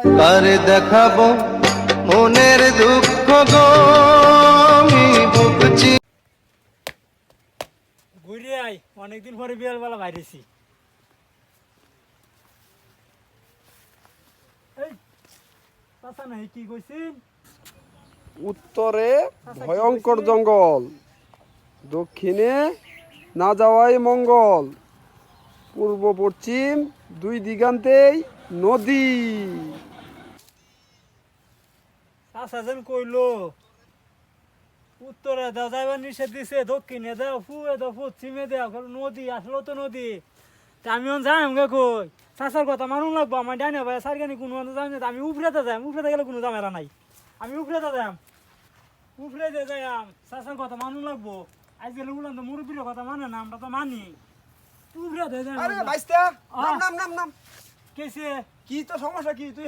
কারে দেখাবো মনের দুঃখ গো আমি ভুগছি। ঘুরে আই, অনেকদিন পরে বিয়ার বেলা বাইরেছি। এই চাচা নাই কি কইছিস? উত্তরে ভয়ঙ্কর জঙ্গল, দক্ষিণে না যাওয়াই মঙ্গল, পূর্ব পশ্চিম দুই দিগান্তেই নদী। চাচা যেন কইলো উত্তরে দাও যাইবার নিষেধ দিছে, দক্ষিণে দাও, পুয়ে দাও, পশ্চিমে দাও, কারণ নদী আসলো তো নদী। তা আমি যাই আমাকে কই চাচার কথা মানুন লাগবো। আমার ডাইনে ভাই সারগানি কোনো যাই না, আমি উপরেতে যাই, উপরেতে গেলে কোনো জামেলা নাই। আমি উপরেতে যাই, উপরেতে যাই, চাচার কথা মানুন লাগবো। আজ গেলে উলান তো মুরব্বীর কথা মানে না, আমরা তো মানি। উপরেতে যাই। আরে ভাইস্তা, নাম নাম নাম নাম। কেসে কি তো সমস্যা কি তুই